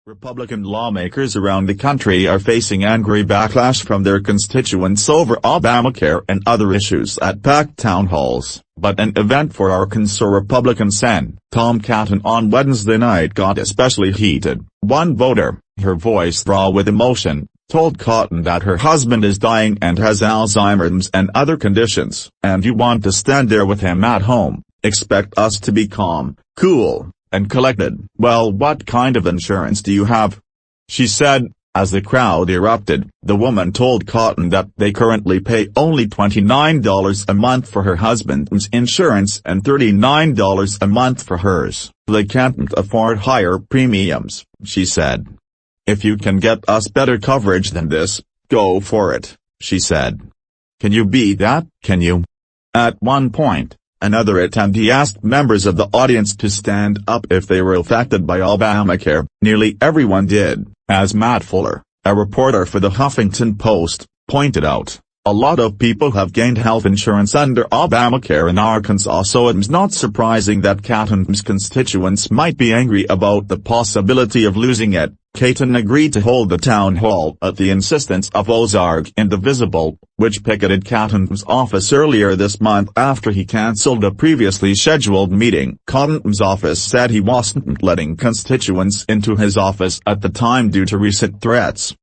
Republican lawmakers around the country are facing angry backlash from their constituents over Obamacare and other issues at packed town halls, but an event for Arkansas Republican Sen. Tom Cotton on Wednesday night got especially heated. One voter, her voice raw with emotion, told Cotton that her husband is dying and has Alzheimer's and other conditions. "And you want to stand there with him at home, expect us to be calm, cool, and collected. Well, what kind of insurance do you have?" she said, as the crowd erupted. The woman told Cotton that they currently pay only $29 a month for her husband's insurance and $39 a month for hers. "They can't afford higher premiums," she said. "If you can get us better coverage than this, go for it," she said. "Can you beat that, can you?" At one point, another attendee asked members of the audience to stand up if they were affected by Obamacare. Nearly everyone did, as Matt Fuller, a reporter for the Huffington Post, pointed out. A lot of people have gained health insurance under Obamacare in Arkansas, so it's not surprising that Cotton's constituents might be angry about the possibility of losing it. Cotton agreed to hold the town hall at the insistence of Ozark Indivisible, which picketed Cotton's office earlier this month after he cancelled a previously scheduled meeting. Cotton's office said he wasn't letting constituents into his office at the time due to recent threats.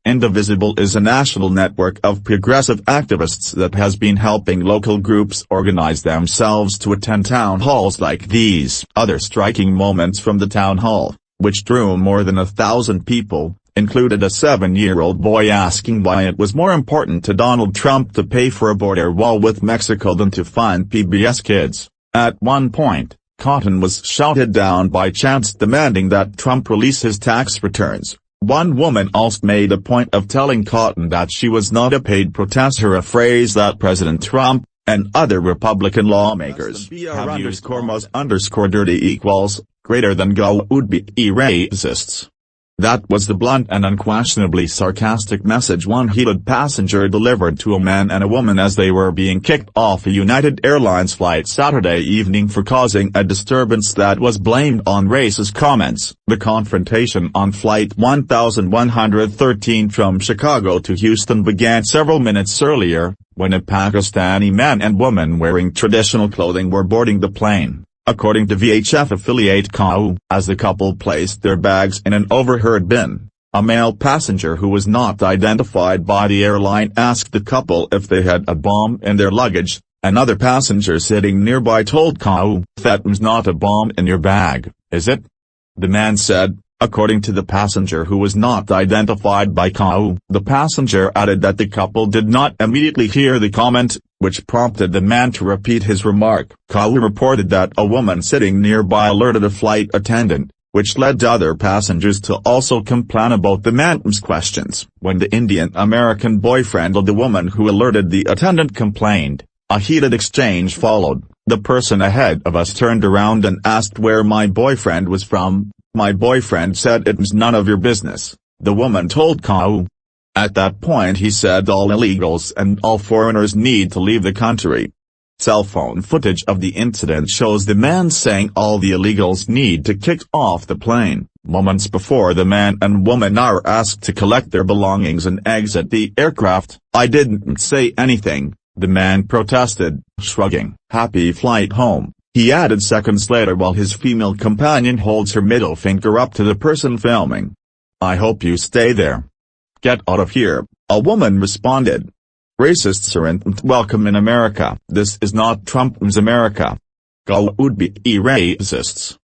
Indivisible is a national network of progressive activists that has been helping local groups organize themselves to attend town halls like these. Other striking moments from the town hall, which drew more than 1,000 people, included a 7-year-old boy asking why it was more important to Donald Trump to pay for a border wall with Mexico than to fund PBS Kids. At one point, Cotton was shouted down by chants demanding that Trump release his tax returns. One woman also made a point of telling Cotton that she was not a paid protester, a phrase that President Trump and other Republican lawmakers have used. _dirty equals greater than go would be racists. That was the blunt and unquestionably sarcastic message one heated passenger delivered to a man and a woman as they were being kicked off a United Airlines flight Saturday evening for causing a disturbance that was blamed on racist comments. The confrontation on Flight 1113 from Chicago to Houston began several minutes earlier, when a Pakistani man and woman wearing traditional clothing were boarding the plane, according to VHF affiliate KAU. As the couple placed their bags in an overheard bin, a male passenger who was not identified by the airline asked the couple if they had a bomb in their luggage. Another passenger sitting nearby told KAU, "That's not a bomb in your bag, is it?" The man said, according to the passenger who was not identified by KAU. The passenger added that the couple did not immediately hear the comment, which prompted the man to repeat his remark. KAU reported that a woman sitting nearby alerted a flight attendant, which led to other passengers to also complain about the man's questions. When the Indian-American boyfriend of the woman who alerted the attendant complained, a heated exchange followed. "The person ahead of us turned around and asked where my boyfriend was from. My boyfriend said it was none of your business," the woman told KAU. At that point he said all illegals and all foreigners need to leave the country. Cell phone footage of the incident shows the man saying all the illegals need to kick off the plane. Moments before the man and woman are asked to collect their belongings and exit the aircraft. "I didn't say anything," the man protested, shrugging. "Happy flight home," he added seconds later while his female companion holds her middle finger up to the person filming. "I hope you stay there. Get out of here," a woman responded. "Racists aren't welcome in America. This is not Trump's America. Go would be racists."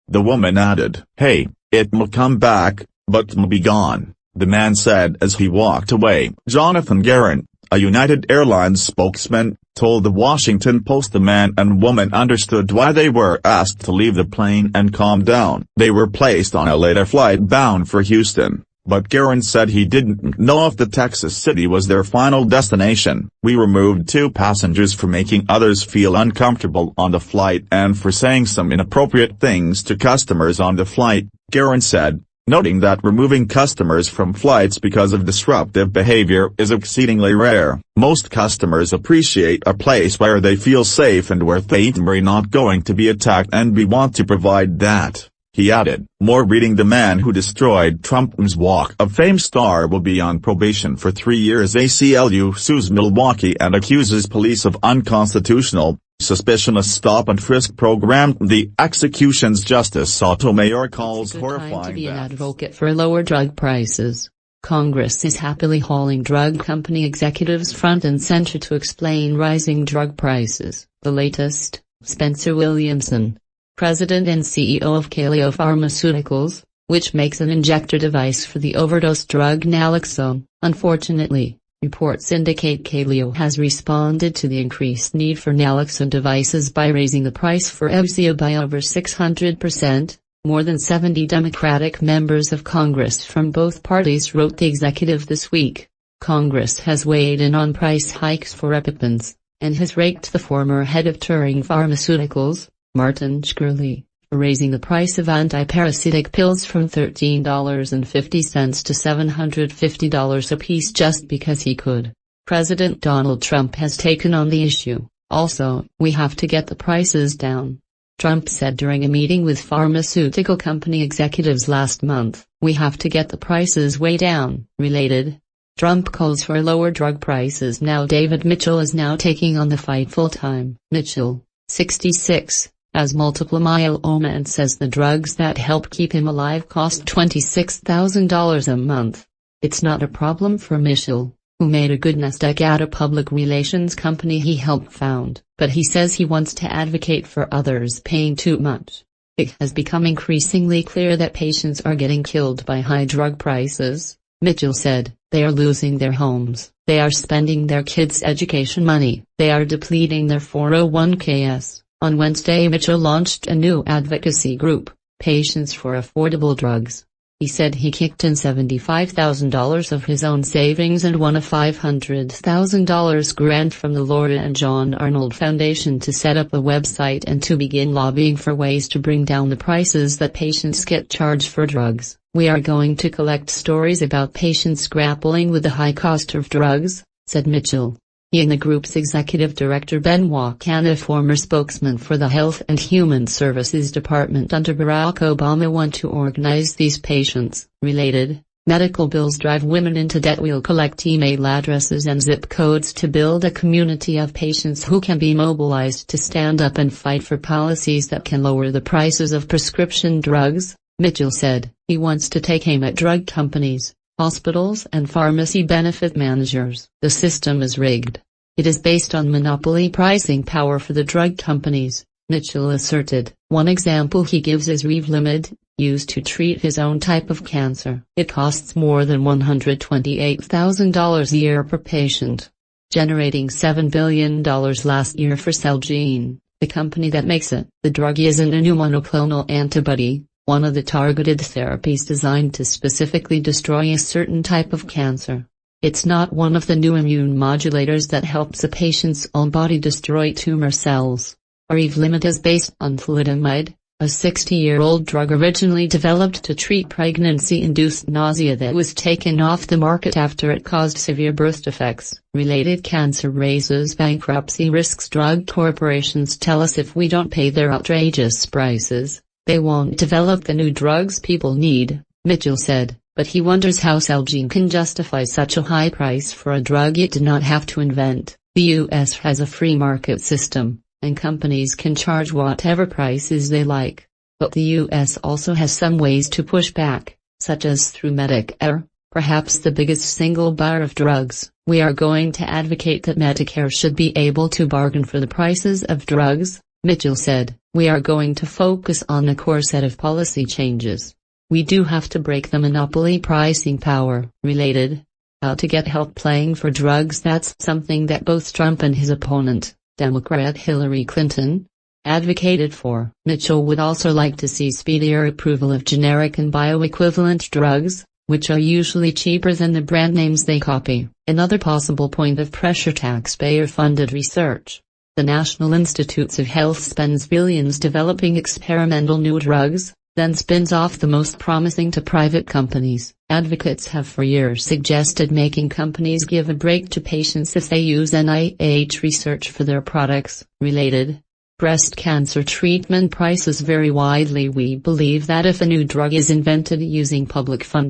The woman added, "Hey, it will come back, but will be gone," the man said as he walked away. Jonathan Garrett, a United Airlines spokesman, told the Washington Post the man and woman understood why they were asked to leave the plane and calm down. They were placed on a later flight bound for Houston, but Garrett said he didn't know if the Texas city was their final destination. "We removed 2 passengers for making others feel uncomfortable on the flight and for saying some inappropriate things to customers on the flight," Garrett said, noting that removing customers from flights because of disruptive behavior is exceedingly rare. "Most customers appreciate a place where they feel safe and where they are not going to be attacked, and we want to provide that." He added, "More reading: The man who destroyed Trump's Walk of Fame star will be on probation for 3 years." ACLU sues Milwaukee and accuses police of unconstitutional, suspicious stop-and-frisk program. The executions Justice Sotomayor calls horrifying. Time to be an advocate for lower drug prices. Congress is happily hauling drug company executives front and center to explain rising drug prices. The latest, Spencer Williamson, president and CEO of Kaléo Pharmaceuticals, which makes an injector device for the overdose drug naloxone. Unfortunately, reports indicate Kaléo has responded to the increased need for naloxone devices by raising the price for Evzia by over 600%. More than 70 Democratic members of Congress from both parties wrote the executive this week. Congress has weighed in on price hikes for EpiPens, and has raked the former head of Turing Pharmaceuticals, Martin Shkreli, for raising the price of antiparasitic pills from $13.50 to $750 apiece just because he could. President Donald Trump has taken on the issue. Also, "We have to get the prices down," Trump said during a meeting with pharmaceutical company executives last month. "We have to get the prices way down." Related, Trump calls for lower drug prices now. David Mitchell is now taking on the fight full-time. Mitchell, 66, has multiple myeloma and says the drugs that help keep him alive cost $26,000 a month. It's not a problem for Mitchell, who made a good nest egg at a public relations company he helped found, but he says he wants to advocate for others paying too much. "It has become increasingly clear that patients are getting killed by high drug prices," Mitchell said. "They are losing their homes, they are spending their kids' education money, they are depleting their 401ks. On Wednesday, Mitchell launched a new advocacy group, Patients for Affordable Drugs. He said he kicked in $75,000 of his own savings and won a $500,000 grant from the Laura and John Arnold Foundation to set up a website and to begin lobbying for ways to bring down the prices that patients get charged for drugs. "We are going to collect stories about patients grappling with the high cost of drugs," said Mitchell. He and the group's executive director Benoit Canna, former spokesman for the Health and Human Services Department under Barack Obama, want to organize these patients. Related, medical bills drive women into debt. "We'll collect email addresses and zip codes to build a community of patients who can be mobilized to stand up and fight for policies that can lower the prices of prescription drugs," Mitchell said. He wants to take aim at drug companies, hospitals and pharmacy benefit managers. "The system is rigged. It is based on monopoly pricing power for the drug companies," Mitchell asserted. One example he gives is Revlimid, used to treat his own type of cancer. It costs more than $128,000 a year per patient, generating $7 billion last year for Celgene, the company that makes it. The drug isn't a new monoclonal antibody, one of the targeted therapies designed to specifically destroy a certain type of cancer. It's not one of the new immune modulators that helps a patient's own body destroy tumor cells. Revlimid is based on thalidomide, a 60-year-old drug originally developed to treat pregnancy-induced nausea that was taken off the market after it caused severe birth defects. Related, cancer raises bankruptcy risks. Drug corporations tell us if we don't pay their outrageous prices, they won't develop the new drugs people need, Mitchell said, but he wonders how Celgene can justify such a high price for a drug it did not have to invent. The U.S. has a free market system, and companies can charge whatever prices they like. But the U.S. also has some ways to push back, such as through Medicare, perhaps the biggest single buyer of drugs. "We are going to advocate that Medicare should be able to bargain for the prices of drugs," Mitchell said. "We are going to focus on a core set of policy changes. We do have to break the monopoly pricing power." Related, how to get help paying for drugs. That's something that both Trump and his opponent, Democrat Hillary Clinton, advocated for. Mitchell would also like to see speedier approval of generic and bioequivalent drugs, which are usually cheaper than the brand names they copy. Another possible point of pressure: taxpayer-funded research. The National Institutes of Health spends billions developing experimental new drugs, then spins off the most promising to private companies. Advocates have for years suggested making companies give a break to patients if they use NIH research for their products. Related, Breast cancer treatment prices vary widely. We believe that if a new drug is invented using public funding,